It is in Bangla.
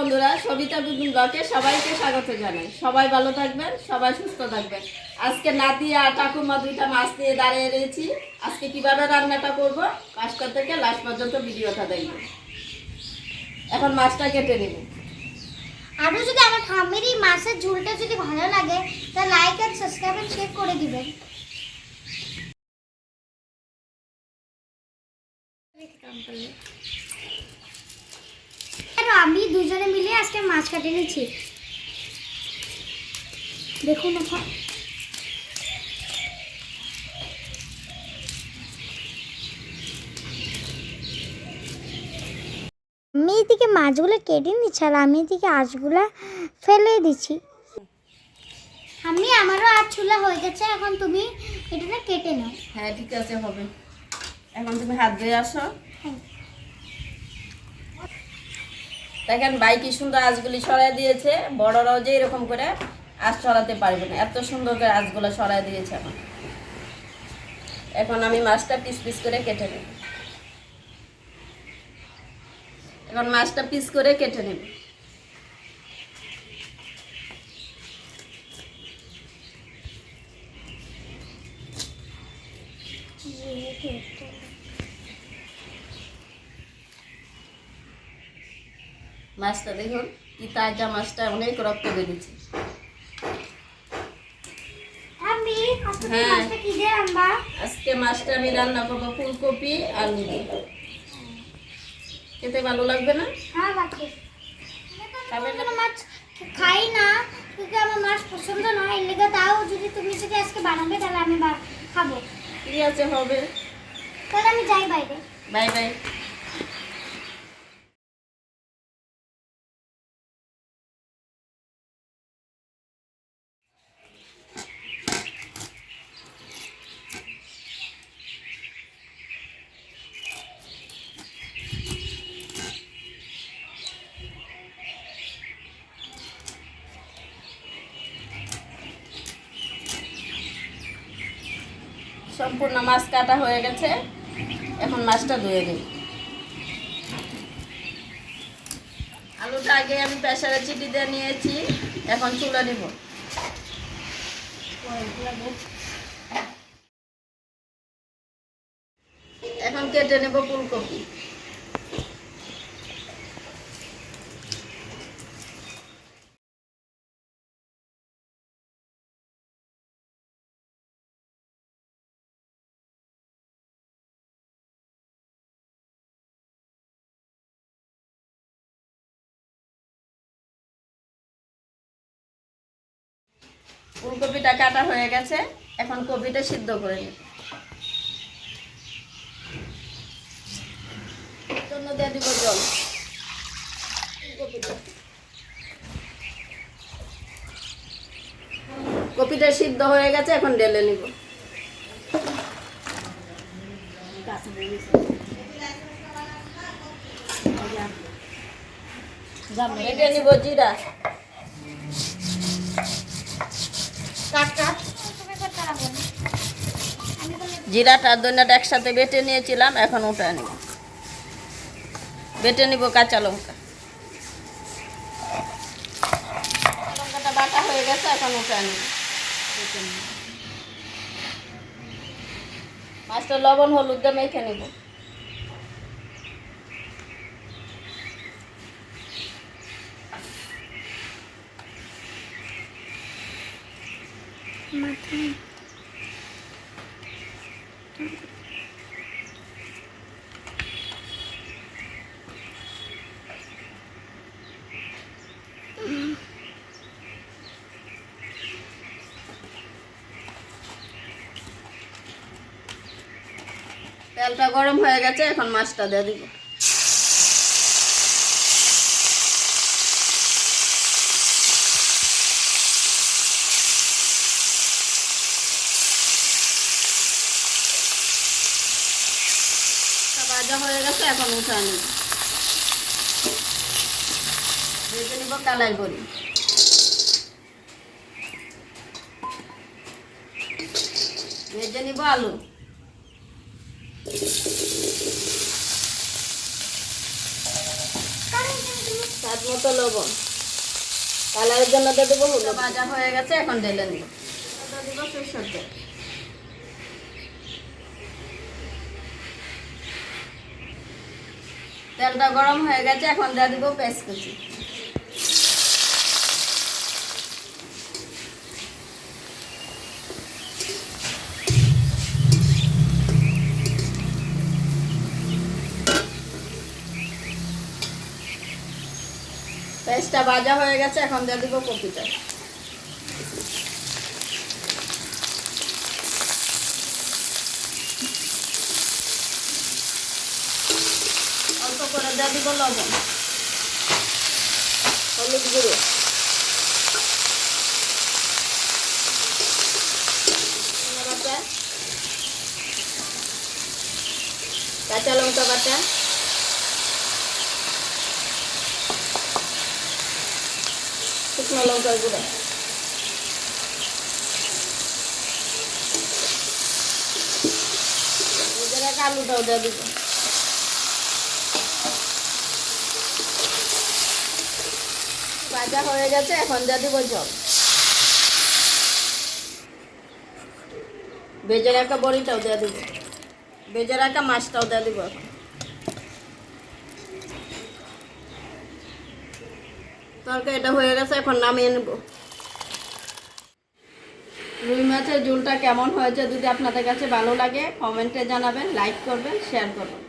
বন্ধুরা, সবিতা বিপিন ব্লগে সবাইকে স্বাগত জানাই। সবাই ভালো থাকবেন, সবাই সুস্থ থাকবেন। আজকে নাতি আর ঠাকুমা দুইটা মাছ নিয়ে দাঁড়িয়ে রয়েছি। আজকে কিভাবে রান্নাটা করব ফার্স্টটা থেকে লাস্ট পর্যন্ত ভিডিওটা দেখবেন। এখন মাছটা কেটে নেব। আরও যদি আমার ঠাম্মির এই মাছের ঝোলটা যদি ভালো লাগে তাহলে লাইক আর সাবস্ক্রাইব আর শেয়ার করে দিবেন। আমি দুজনে মিলে আজকে মাছ কাটে নিচ্ছি। দেখুন এখন আমি এদিকে মাছগুলো কেটে নিচ্ছি আর আমি এদিকে আঁশগুলো ফেলে দিচ্ছি। আমি আমারও আঁশ চুলা হয়ে গেছে, এখন তুমি এটা কেটে নাও। হ্যাঁ ঠিক আছে, হবে। এখন তুমি হাত ধুয়ে আসো। দেখেন ভাই কি সুন্দর আঁশগুলি সরাই দিয়েছে। বড়রাও যে এরকম করে আঁশ সরাতে পারবে না, এত সুন্দর করে আঁশগুলো সরাই দিয়েছে আমার। এখন আমি মাছটা পিস পিস করে কেটে নেব। এখন মাছটা পিস করে কেটে নেব। মাছটা দেখুন কি তাজা, মাছটা অনেক রক্ত বেরিয়েছে। হ্যাঁ, আজকে মাছটা আমি রান্না করবো ফুলকপি আলু দিয়ে। খেতে ভালো লাগবে না? মাছ খাই না, কিন্তু আমার মাছ পছন্দ নয়, এর লেগে তাও যদি তুমি যদি আজকে বানাবে তাহলে আমি খাবো। ঠিক আছে, হবে। তাহলে আমি যাই বাইরে। Bye bye. সম্পূর্ণ মাছ কাটা হয়ে গেছে। এখন মাছটা ধুয়ে নিই। আলুটা আগে আমি প্রেসারে চিটি দিয়ে নিয়েছি, এখন চুলা দিব। এখন কেটে নেব ফুলকপি। ফুলকপিটা কাটা হয়ে গেছে, এখন কপিটা সিদ্ধ করে নিই। জন্য দিয়ে দিব জল। কপিটা সিদ্ধ হয়ে গেছে, এখন ঢেলে নিব। বেটে নিব জিরা। জিরাটা আর ধনিয়াটা একসাথে বেটে নিয়েছিলাম, এখন উঠে নিব। বেটে নিব কাঁচা লঙ্কা। লঙ্কাটা বাটা হয়ে গেছে, এখন উঠে নিব। মাছটা লবণ হলুদ দিয়ে মেখে নিব। তেলটা গরম হয়ে গেছে, এখন মাছটা দিয়ে দিব। ভাজা হয়ে গেছে, এখন উঠে নিব। ভেজে নিব কালাই বড়ি। ভেজে নিব আলু। স্বাদ মতো লবণ, কালারের জন্য দিয়ে দেবো হলুদ। ভাজা হয়ে গেছে, এখন ঢেলে নিব। দিব সরষের তেল, তেলটা গরম হয়ে গেছে, এখন দিয়ে দিব পেঁয়াজ কুচি। পেঁয়াজটা ভাজা হয়ে গেছে, এখন দিয়ে দিব কপিটা। অল্প করে দিয়ে দিব লবণ, হলুদ গুঁড়ো, বাটা, কাঁচা লঙ্কা বাটা, শুকনো লঙ্কার গুঁড়ো, আলুটাও দিয়ে দিব। ভাজা হয়ে গেছে, এখন দিয়ে দিব জল। ভেজে রাখা বড়িটাও দিয়ে দিব, ভেজে রাখা মাছটাও দিয়ে দিব। এখন তরকারিটা হয়ে গেছে, এখন নামিয়ে নেব। রুই মাছের ঝোলটা কেমন হয়েছে যদি আপনাদের কাছে ভালো লাগে কমেন্টে জানাবেন, লাইক করবেন, শেয়ার করবেন।